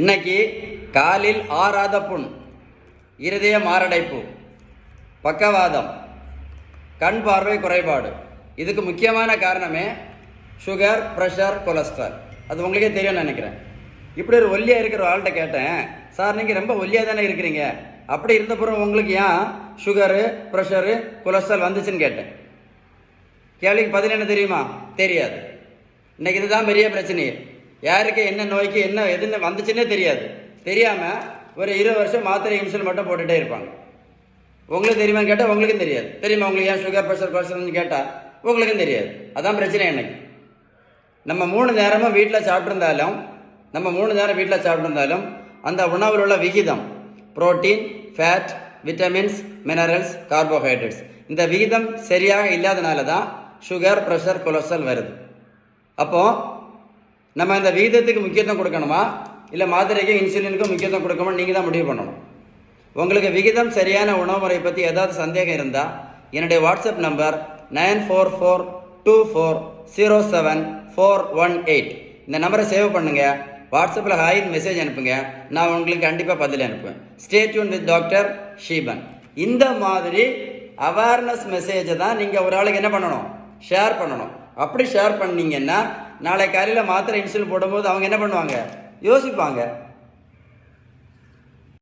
இன்னைக்கு காலில் ஆறாத புண், இருதய மாரடைப்பு, பக்கவாதம், கண் பார்வை குறைபாடு, இதுக்கு முக்கியமான காரணமே சுகர், ப்ரெஷர், கொலஸ்ட்ரால். அது உங்களுக்கே தெரியும்னு நினைக்கிறேன். இப்படி ஒரு ஒல்லியாக இருக்கிற ஒரு ஆள்கிட்ட கேட்டேன், சார் நீங்கள் ரொம்ப ஒல்லியாக தானே இருக்கிறீங்க, அப்படி இருந்த பிறகு உங்களுக்கு ஏன் சுகரு, ப்ரெஷரு, கொலஸ்ட்ரால் வந்துச்சுன்னு கேட்டேன். கேள்விக்கு பதில் என்ன தெரியுமா? தெரியாது. இன்னைக்கு இதுதான் பெரிய பிரச்சனையே. யாருக்கு என்ன நோய்க்கு என்ன எதுன்னு வந்துச்சுன்னே தெரியாது. தெரியாமல் ஒரு 20 வருஷம் மாத்திரை இன்சுலின் மட்டும் போட்டுகிட்டே இருப்பாங்க. உங்களுக்கு தெரியுமான்னு கேட்டால் உங்களுக்கும் தெரியாது. தெரியுமா உங்களுக்கு ஏன் சுகர், ப்ரெஷர், கொலஸ்ட்ரால்னு கேட்டால் உங்களுக்கும் தெரியாது. அதான் பிரச்சனை. இன்னைக்கு நம்ம 3 நேரமும் வீட்டில் சாப்பிட்ருந்தாலும் அந்த உணவில் உள்ள விகிதம், protein, fat, vitamins, minerals, carbohydrates, இந்த விகிதம் சரியாக இல்லாதனால தான் சுகர், ப்ரெஷர், கொலஸ்ட்ரால் வருது. அப்போது நம்ம இந்த விகிதத்துக்கு முக்கியத்துவம் கொடுக்கணுமா இல்லை மாத்திரைக்கும் இன்சுலினுக்கும் முக்கியத்துவம் கொடுக்கணுமா நீங்கள் தான் முடிவு பண்ணணும். உங்களுக்கு விகிதம் சரியான உணவு முறை பற்றி ஏதாவது சந்தேகம் இருந்தால் என்னுடைய வாட்ஸ்அப் நம்பர் 9442207418. இந்த நம்பரை சேவ் பண்ணுங்கள். வாட்ஸ்அப்பில் ஹாய்னு மெசேஜ் அனுப்புங்க. நான் உங்களுக்கு கண்டிப்பாக பதில் அனுப்புவேன். Stay tune with doctor Sheeban. இந்த மாதிரி அவேர்னஸ் மெசேஜை தான் நீங்கள் ஒரு ஆளுக்கு என்ன பண்ணணும்? ஷேர் பண்ணணும். அப்படி ஷேர் பண்ணீங்கன்னா நாளை காலையில் மாத்திரை இன்சுலின் போடும்போது அவங்க என்ன பண்ணுவாங்க? யோசிப்பாங்க.